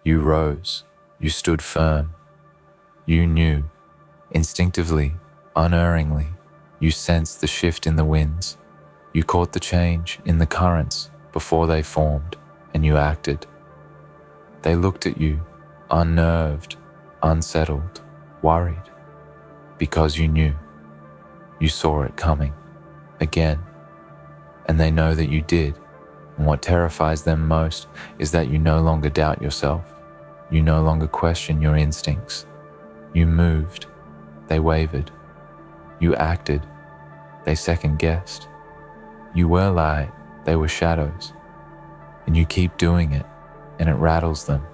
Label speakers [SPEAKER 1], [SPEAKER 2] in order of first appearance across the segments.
[SPEAKER 1] You rose. You stood firm. You knew, instinctively, unerringly, you sensed the shift in the winds. You caught the change in the currents before they formed, and you acted. They looked at you, unnerved, unsettled, worried, because you knew. You saw it coming, again, and they know that you did, and what terrifies them most is that you no longer doubt yourself. You no longer question your instincts. You moved, they wavered. You acted, they second-guessed. You were light, they were shadows. And you keep doing it, and it rattles them.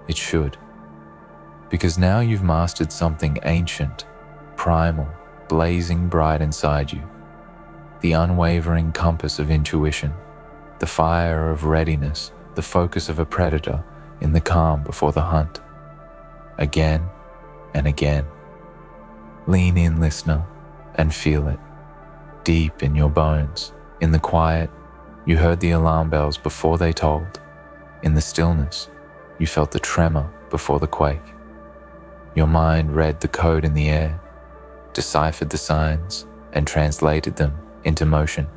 [SPEAKER 1] It should. Because now you've mastered something ancient, primal, blazing bright inside you. The unwavering compass of intuition, the fire of readiness, the focus of a predator in the calm before the hunt. Again and again. Lean in, listener, and feel it. Deep in your bones, in the quiet, you heard the alarm bells before they tolled. In the stillness, you felt the tremor before the quake. Your mind read the code in the air, deciphered the signs, and translated them into motion.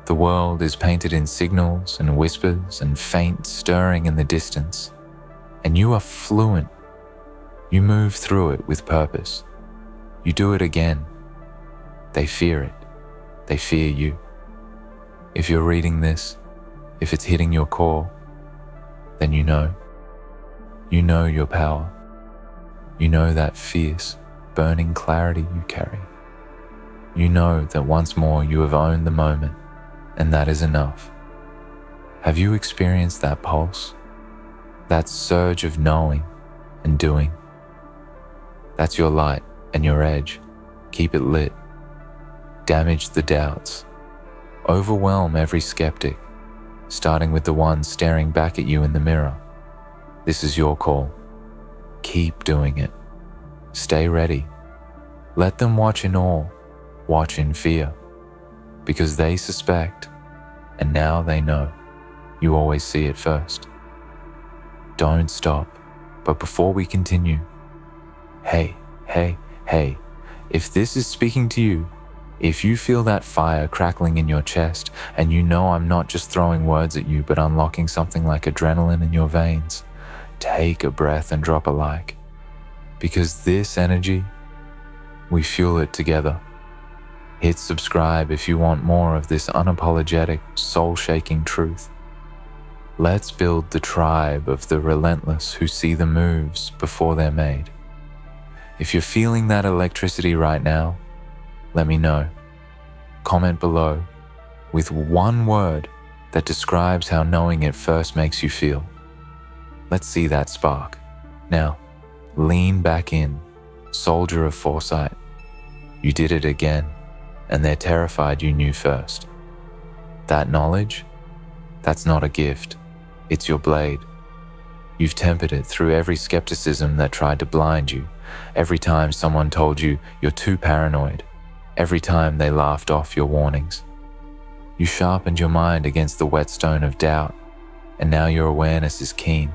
[SPEAKER 1] The world is painted in signals and whispers and faint stirring in the distance, and you are fluent. You move through it with purpose. You do it again. They fear it. They fear you. If you're reading this, if it's hitting your core, then you know. You know your power. You know that fierce, burning clarity you carry. You know that once more you have owned the moment, and that is enough. Have you experienced that pulse? That surge of knowing and doing? That's your light and your edge. Keep it lit. Damage the doubts. Overwhelm every skeptic, starting with the one staring back at you in the mirror. This is your call. Keep doing it. Stay ready. Let them watch in awe, watch in fear, because they suspect, and now they know. You always see it first. Don't stop, but before we continue, hey, if this is speaking to you, if you feel that fire crackling in your chest, and you know I'm not just throwing words at you, but unlocking something like adrenaline in your veins, take a breath and drop a like. Because this energy, we fuel it together. Hit subscribe if you want more of this unapologetic, soul-shaking truth. Let's build the tribe of the relentless who see the moves before they're made. If you're feeling that electricity right now, let me know. Comment below with one word that describes how knowing it first makes you feel. Let's see that spark. Now, lean back in, soldier of foresight. You did it again, and they're terrified you knew first. That knowledge, that's not a gift, it's your blade. You've tempered it through every skepticism that tried to blind you, every time someone told you you're too paranoid, every time they laughed off your warnings. You sharpened your mind against the whetstone of doubt, and now your awareness is keen,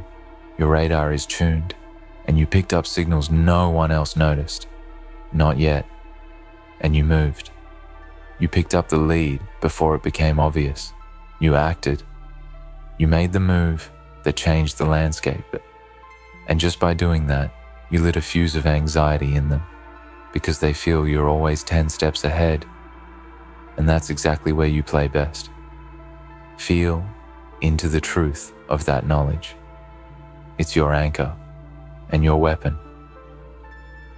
[SPEAKER 1] your radar is tuned, and you picked up signals no one else noticed. Not yet. And you moved. You picked up the lead before it became obvious. You acted. You made the move that changed the landscape. And just by doing that, you lit a fuse of anxiety in them, because they feel you're always 10 steps ahead. And that's exactly where you play best. Feel into the truth of that knowledge. It's your anchor and your weapon.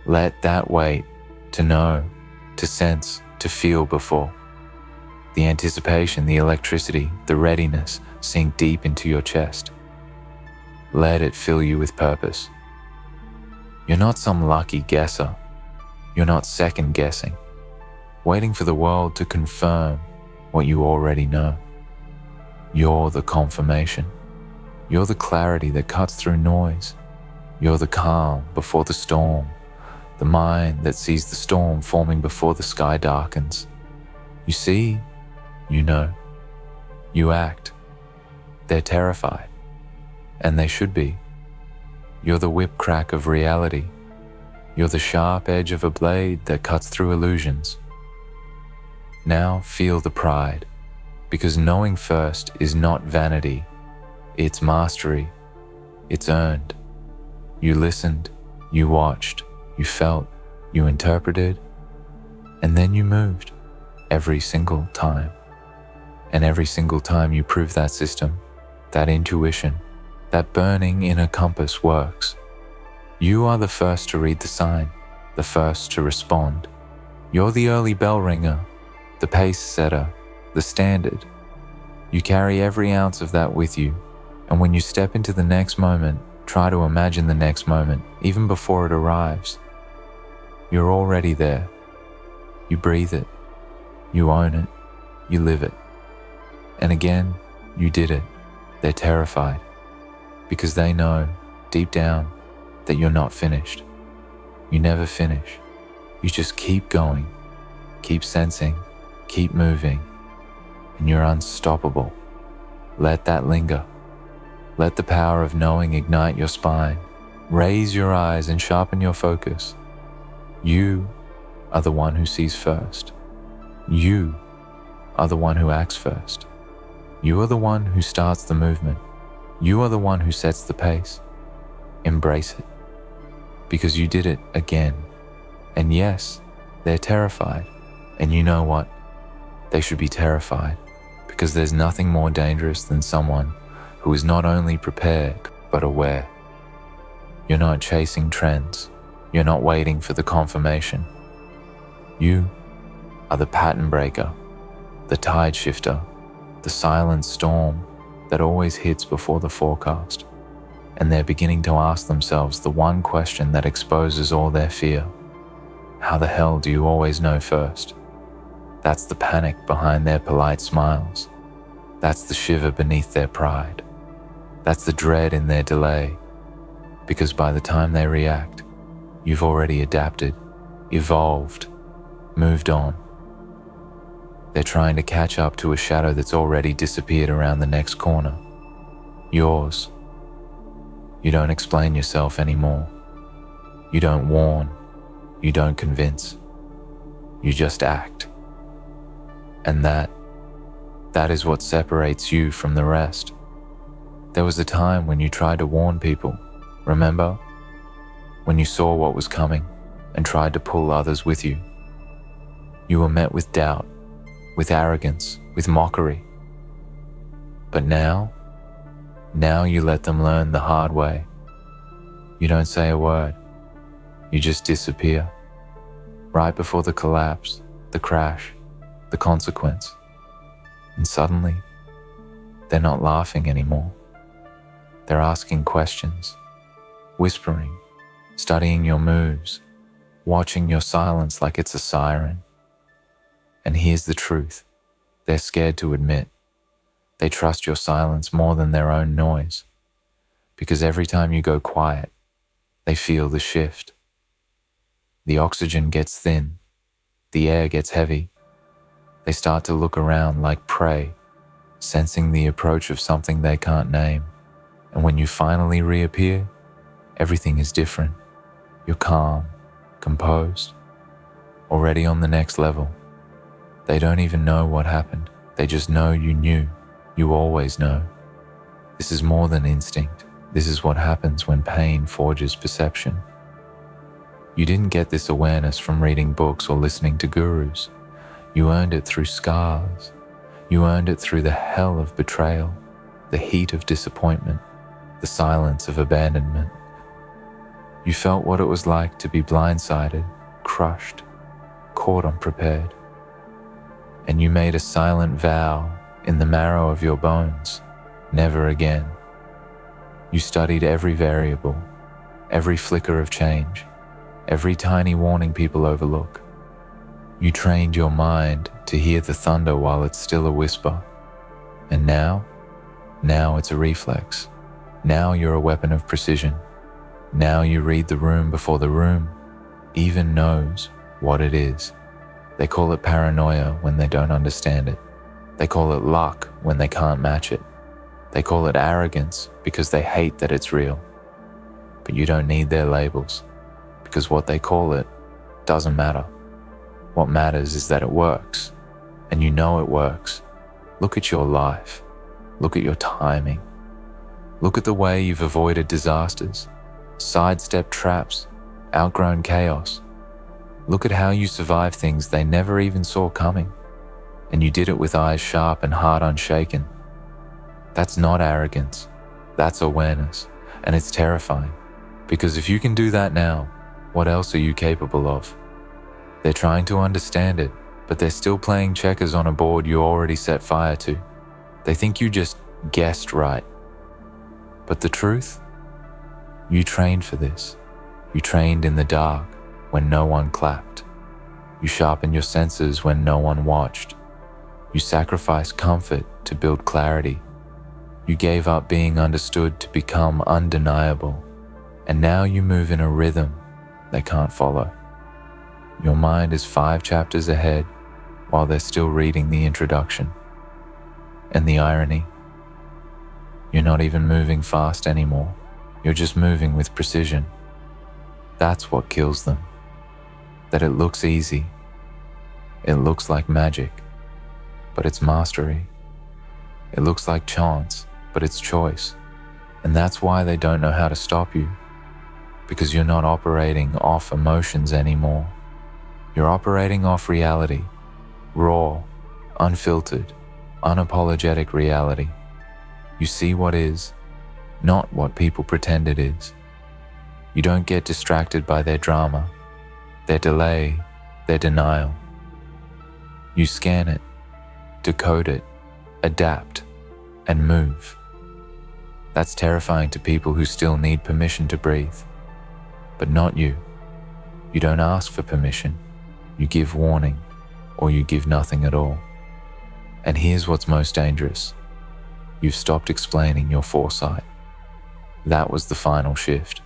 [SPEAKER 1] Let that weight to know, to sense, to feel before. The anticipation, the electricity, the readiness sink deep into your chest. Let it fill you with purpose. You're not some lucky guesser. You're not second guessing, waiting for the world to confirm what you already know. You're the confirmation. You're the clarity that cuts through noise. You're the calm before the storm, the mind that sees the storm forming before the sky darkens. You see, you know. You act. They're terrified. And they should be. You're the whip crack of reality. You're the sharp edge of a blade that cuts through illusions. Now feel the pride, because knowing first is not vanity, it's mastery. It's earned. You listened, you watched, you felt, you interpreted, and then you moved every single time. And every single time you prove that system, that intuition, that burning inner compass works. You are the first to read the sign, the first to respond. You're the early bell ringer, the pace setter, the standard. You carry every ounce of that with you, and when you step into the next moment, try to imagine the next moment, even before it arrives. You're already there. You breathe it. You own it. You live it. And again, you did it. They're terrified, because they know, deep down, that you're not finished. You never finish. You just keep going, keep sensing, keep moving, and you're unstoppable. Let that linger. Let the power of knowing ignite your spine. Raise your eyes and sharpen your focus. You are the one who sees first. You are the one who acts first. You are the one who starts the movement. You are the one who sets the pace. Embrace it, because you did it again. And yes, they're terrified. And you know what? They should be terrified, because there's nothing more dangerous than someone who is not only prepared, but aware. You're not chasing trends. You're not waiting for the confirmation. You are the pattern breaker, the tide shifter, the silent storm that always hits before the forecast. And they're beginning to ask themselves the one question that exposes all their fear. How the hell do you always know first? That's the panic behind their polite smiles. That's the shiver beneath their pride. That's the dread in their delay. Because by the time they react, you've already adapted, evolved, moved on. They're trying to catch up to a shadow that's already disappeared around the next corner. Yours. You don't explain yourself anymore. You don't warn. You don't convince. You just act. And that is what separates you from the rest. There was a time when you tried to warn people, remember? When you saw what was coming and tried to pull others with you. You were met with doubt, with arrogance, with mockery. But now you let them learn the hard way. You don't say a word. You just disappear. Right before the collapse, the crash, the consequence. And suddenly, they're not laughing anymore. They're asking questions, whispering, studying your moves, watching your silence like it's a siren. And here's the truth. They're scared to admit. They trust your silence more than their own noise. Because every time you go quiet, they feel the shift. The oxygen gets thin. The air gets heavy. They start to look around like prey, sensing the approach of something they can't name. And when you finally reappear, everything is different. You're calm, composed, already on the next level. They don't even know what happened. They just know you knew. You always know. This is more than instinct. This is what happens when pain forges perception. You didn't get this awareness from reading books or listening to gurus. You earned it through scars. You earned it through the hell of betrayal, the heat of disappointment, the silence of abandonment. You felt what it was like to be blindsided, crushed, caught unprepared. And you made a silent vow in the marrow of your bones, never again. You studied every variable, every flicker of change, every tiny warning people overlook. You trained your mind to hear the thunder while it's still a whisper. And now it's a reflex. Now you're a weapon of precision. Now you read the room before the room even knows what it is. They call it paranoia when they don't understand it. They call it luck when they can't match it. They call it arrogance because they hate that it's real. But you don't need their labels, because what they call it doesn't matter. What matters is that it works, and you know it works. Look at your life. Look at your timing. Look at the way you've avoided disasters, sidestepped traps, outgrown chaos. Look at how you survived things they never even saw coming, and you did it with eyes sharp and heart unshaken. That's not arrogance, that's awareness, and it's terrifying, because if you can do that now, what else are you capable of? They're trying to understand it, but they're still playing checkers on a board you already set fire to. They think you just guessed right. But the truth? You trained for this. You trained in the dark when no one clapped. You sharpened your senses when no one watched. You sacrificed comfort to build clarity. You gave up being understood to become undeniable. And now you move in a rhythm they can't follow. Your mind is 5 chapters ahead while they're still reading the introduction. And the irony? You're not even moving fast anymore. You're just moving with precision. That's what kills them. That it looks easy. It looks like magic, but it's mastery. It looks like chance, but it's choice. And that's why they don't know how to stop you. Because you're not operating off emotions anymore. You're operating off reality. Raw, unfiltered, unapologetic reality. You see what is, not what people pretend it is. You don't get distracted by their drama, their delay, their denial. You scan it, decode it, adapt, and move. That's terrifying to people who still need permission to breathe. But not you. You don't ask for permission. You give warning, or you give nothing at all. And here's what's most dangerous. You've stopped explaining your foresight. That was the final shift.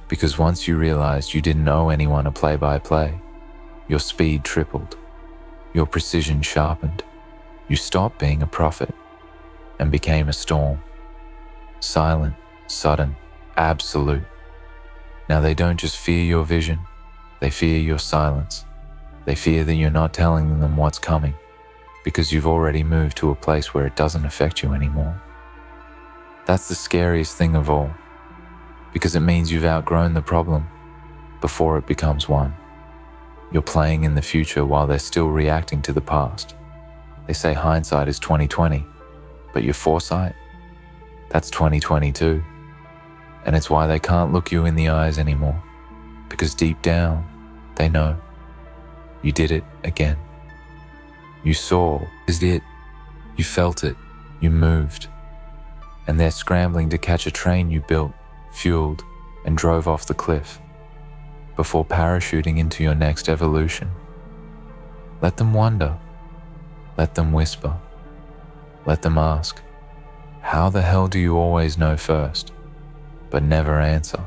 [SPEAKER 1] Because once you realized you didn't owe anyone a play-by-play, your speed tripled, your precision sharpened. You stopped being a prophet and became a storm. Silent, sudden, absolute. Now they don't just fear your vision, they fear your silence. They fear that you're not telling them what's coming, because you've already moved to a place where it doesn't affect you anymore. That's the scariest thing of all, because it means you've outgrown the problem before it becomes one. You're playing in the future while they're still reacting to the past. They say hindsight is 20/20, but your foresight, that's 2022. And it's why they can't look you in the eyes anymore, because deep down, they know. You did it again. You saw it, you felt it, you moved. And they're scrambling to catch a train you built, fueled, and drove off the cliff before parachuting into your next evolution. Let them wonder. Let them whisper. Let them ask, how the hell do you always know first, but never answer?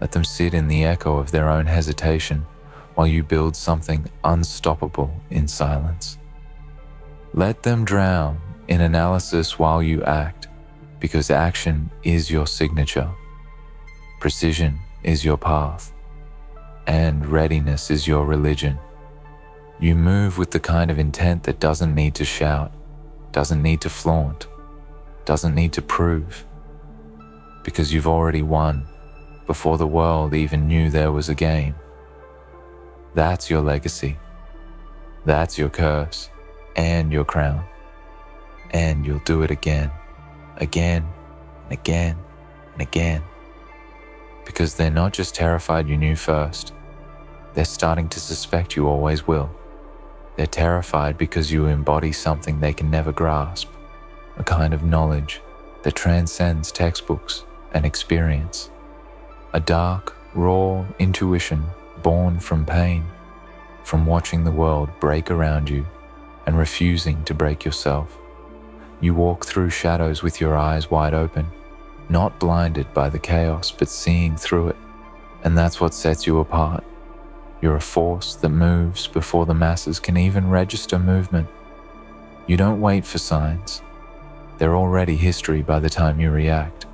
[SPEAKER 1] Let them sit in the echo of their own hesitation while you build something unstoppable in silence. Let them drown in analysis while you act, because action is your signature. Precision is your path, and readiness is your religion. You move with the kind of intent that doesn't need to shout, doesn't need to flaunt, doesn't need to prove, because you've already won before the world even knew there was a game. That's your legacy. That's your curse and your crown. And you'll do it again, again, and again, and again. Because they're not just terrified you knew first, they're starting to suspect you always will. They're terrified because you embody something they can never grasp, a kind of knowledge that transcends textbooks and experience. A dark, raw intuition born from pain, from watching the world break around you and refusing to break yourself. You walk through shadows with your eyes wide open, not blinded by the chaos, but seeing through it. And that's what sets you apart. You're a force that moves before the masses can even register movement. You don't wait for signs. They're already history by the time you react.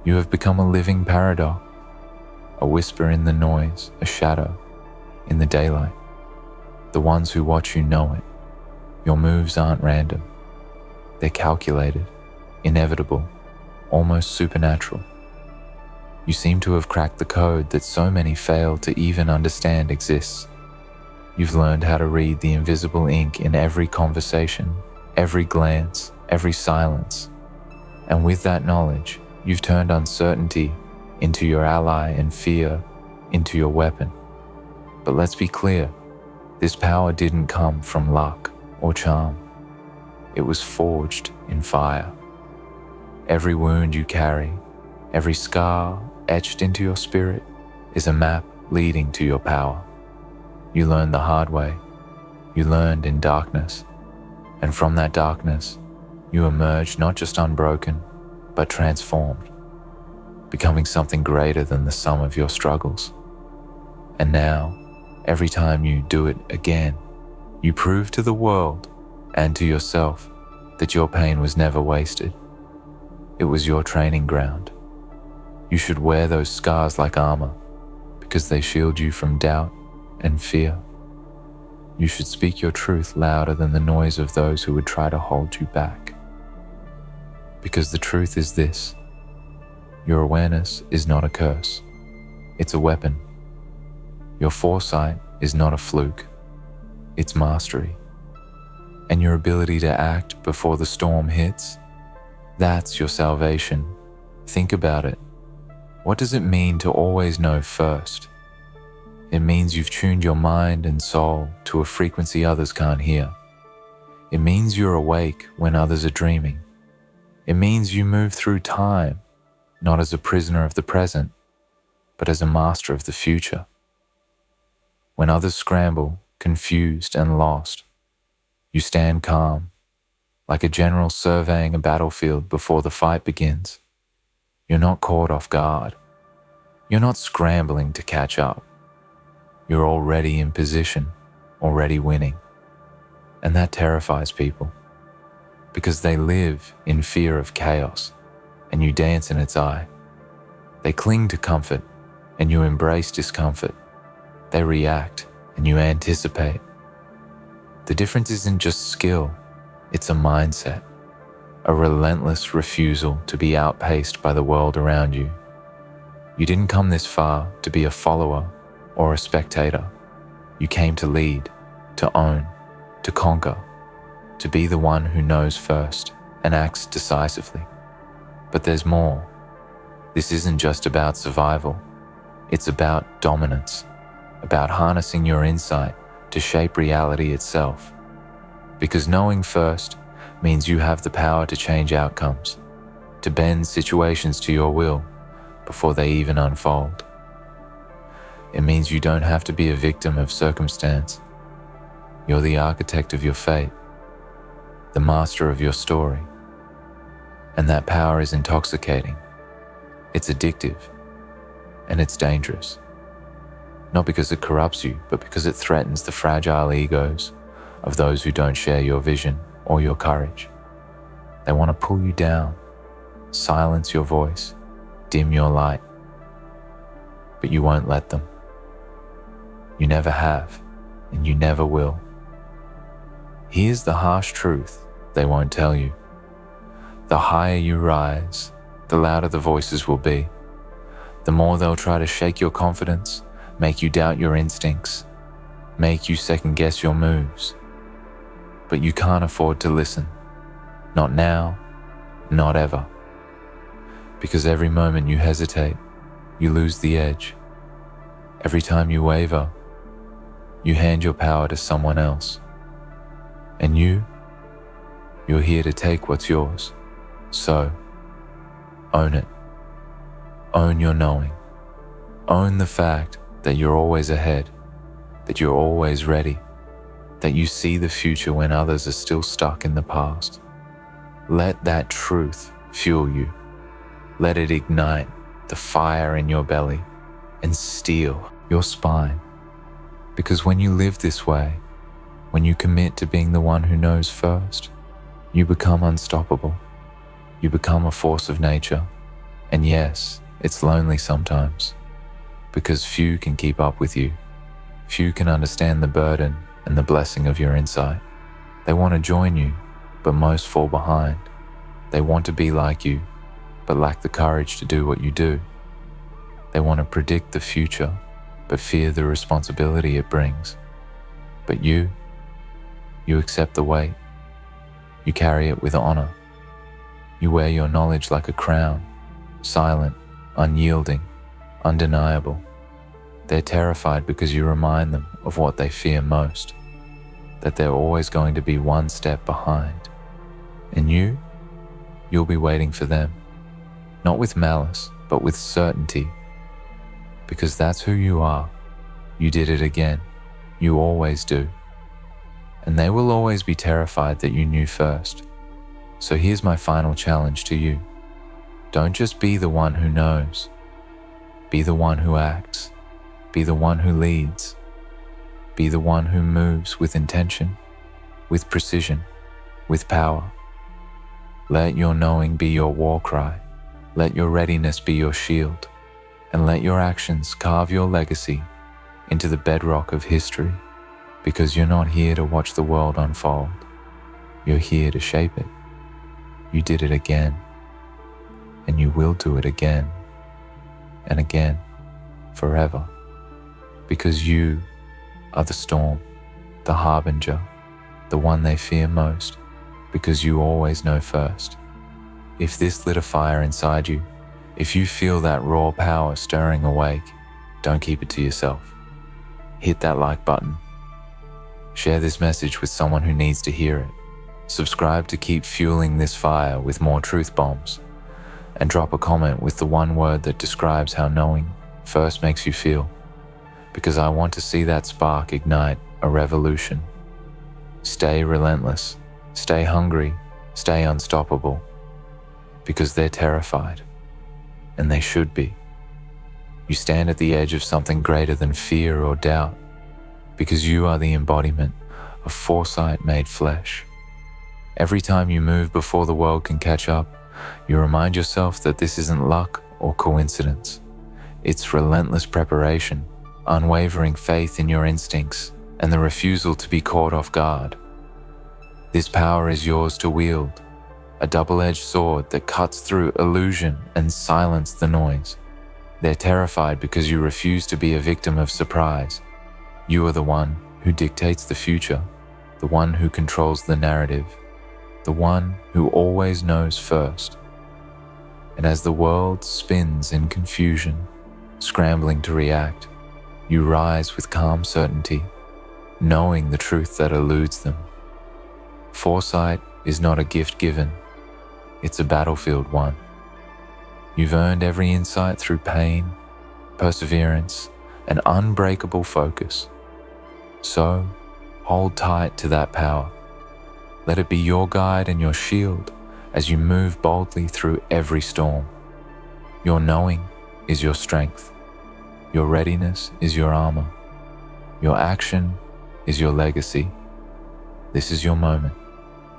[SPEAKER 1] You have become a living paradox, a whisper in the noise, a shadow in the daylight. The ones who watch you know it. Your moves aren't random. They're calculated, inevitable, almost supernatural. You seem to have cracked the code that so many fail to even understand exists. You've learned how to read the invisible ink in every conversation, every glance, every silence. And with that knowledge, you've turned uncertainty into your ally and fear into your weapon. But let's be clear, this power didn't come from luck or charm. It was forged in fire. Every wound you carry, every scar etched into your spirit is a map leading to your power. You learned the hard way. You learned in darkness. And from that darkness, you emerged not just unbroken, but transformed, becoming something greater than the sum of your struggles. And now, every time you do it again, you prove to the world and to yourself that your pain was never wasted. It was your training ground. You should wear those scars like armor because they shield you from doubt and fear. You should speak your truth louder than the noise of those who would try to hold you back. Because the truth is this: your awareness is not a curse, it's a weapon. Your foresight is not a fluke, it's mastery. And your ability to act before the storm hits, that's your salvation. Think about it. What does it mean to always know first? It means you've tuned your mind and soul to a frequency others can't hear. It means you're awake when others are dreaming. It means you move through time, not as a prisoner of the present, but as a master of the future. When others scramble, confused and lost, you stand calm, like a general surveying a battlefield before the fight begins. You're not caught off guard. You're not scrambling to catch up. You're already in position, already winning. And that terrifies people, because they live in fear of chaos, and you dance in its eye. They cling to comfort, and you embrace discomfort. They react, and you anticipate. The difference isn't just skill, it's a mindset, a relentless refusal to be outpaced by the world around you. You didn't come this far to be a follower or a spectator. You came to lead, to own, to conquer, to be the one who knows first and acts decisively. But there's more. This isn't just about survival. It's about dominance, about harnessing your insight to shape reality itself. Because knowing first means you have the power to change outcomes, to bend situations to your will before they even unfold. It means you don't have to be a victim of circumstance. You're the architect of your fate, the master of your story. And that power is intoxicating. It's addictive, and it's dangerous. Not because it corrupts you, but because it threatens the fragile egos of those who don't share your vision or your courage. They want to pull you down, silence your voice, dim your light. But you won't let them. You never have, and you never will. Here's the harsh truth they won't tell you. The higher you rise, the louder the voices will be. The more they'll try to shake your confidence, make you doubt your instincts, make you second guess your moves. But you can't afford to listen. Not now, not ever. Because every moment you hesitate, you lose the edge. Every time you waver, you hand your power to someone else. And you're here to take what's yours. So, own it. Own your knowing. Own the fact that you're always ahead, that you're always ready, that you see the future when others are still stuck in the past. Let that truth fuel you. Let it ignite the fire in your belly and steel your spine. Because when you live this way, when you commit to being the one who knows first, you become unstoppable. You become a force of nature, and yes, it's lonely sometimes, because few can keep up with you. Few can understand the burden and the blessing of your insight. They want to join you, but most fall behind. They want to be like you, but lack the courage to do what you do. They want to predict the future, but fear the responsibility it brings. But you accept the weight. You carry it with honor. You wear your knowledge like a crown, silent, unyielding, undeniable. They're terrified because you remind them of what they fear most, that they're always going to be one step behind. And you'll be waiting for them, not with malice, but with certainty, because that's who you are. You did it again. You always do. And they will always be terrified that you knew first. So here's my final challenge to you. Don't just be the one who knows. Be the one who acts. Be the one who leads. Be the one who moves with intention, with precision, with power. Let your knowing be your war cry. Let your readiness be your shield. And let your actions carve your legacy into the bedrock of history, because you're not here to watch the world unfold. You're here to shape it. You did it again, and you will do it again and again, forever, because you are the storm, the harbinger, the one they fear most, because you always know first. If this lit a fire inside you, if you feel that raw power stirring awake, don't keep it to yourself. Hit that like button. Share this message with someone who needs to hear it. Subscribe to keep fueling this fire with more truth bombs. And drop a comment with the one word that describes how knowing first makes you feel. Because I want to see that spark ignite a revolution. Stay relentless, stay hungry, stay unstoppable. Because they're terrified. And they should be. You stand at the edge of something greater than fear or doubt, because you are the embodiment of foresight made flesh. Every time you move before the world can catch up, you remind yourself that this isn't luck or coincidence. It's relentless preparation, unwavering faith in your instincts, and the refusal to be caught off guard. This power is yours to wield, a double-edged sword that cuts through illusion and silences the noise. They're terrified because you refuse to be a victim of surprise. You are the one who dictates the future, the one who controls the narrative, the one who always knows first. And as the world spins in confusion, scrambling to react, you rise with calm certainty, knowing the truth that eludes them. Foresight is not a gift given, it's a battlefield won. You've earned every insight through pain, perseverance, and unbreakable focus. So, hold tight to that power. Let it be your guide and your shield as you move boldly through every storm. Your knowing is your strength. Your readiness is your armor. Your action is your legacy. This is your moment,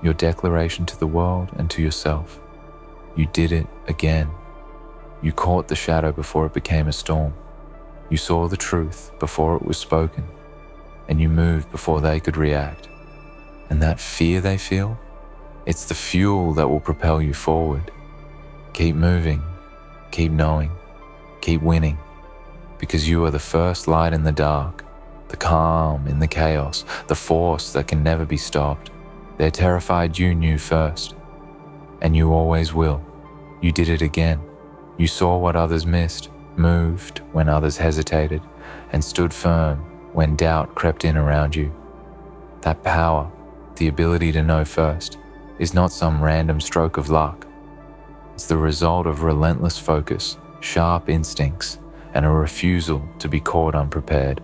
[SPEAKER 1] your declaration to the world and to yourself. You did it again. You caught the shadow before it became a storm. You saw the truth before it was spoken, and you moved before they could react. And that fear they feel, it's the fuel that will propel you forward. Keep moving, keep knowing, keep winning, because you are the first light in the dark, the calm in the chaos, the force that can never be stopped. They're terrified you knew first, and you always will. You did it again. You saw what others missed, moved when others hesitated, and stood firm when doubt crept in around you. That power, the ability to know first, is not some random stroke of luck. It's the result of relentless focus, sharp instincts, and a refusal to be caught unprepared.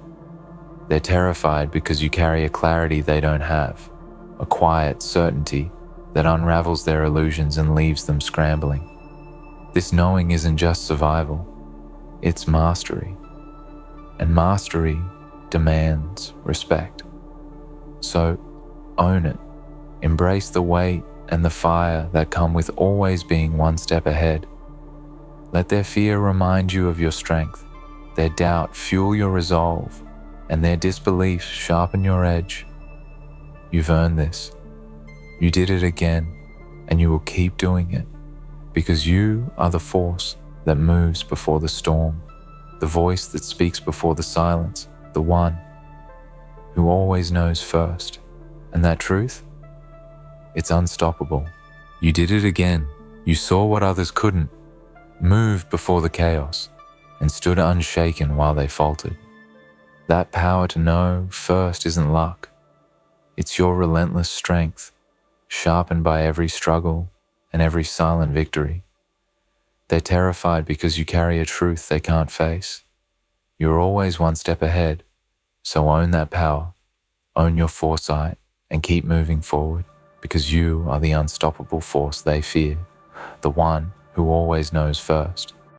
[SPEAKER 1] They're terrified because you carry a clarity they don't have, a quiet certainty that unravels their illusions and leaves them scrambling. This knowing isn't just survival, it's mastery. And mastery demands respect. So own it, embrace the weight and the fire that come with always being one step ahead. Let their fear remind you of your strength, their doubt fuel your resolve, and their disbelief sharpen your edge. You've earned this. You did it again, and you will keep doing it, because you are the force that moves before the storm, the voice that speaks before the silence, the one who always knows first. And that truth? It's unstoppable. You did it again. You saw what others couldn't, moved before the chaos, and stood unshaken while they faltered. That power to know first isn't luck. It's your relentless strength, sharpened by every struggle and every silent victory. They're terrified because you carry a truth they can't face. You're always one step ahead, so own that power, own your foresight, and keep moving forward, because you are the unstoppable force they fear, the one who always knows first.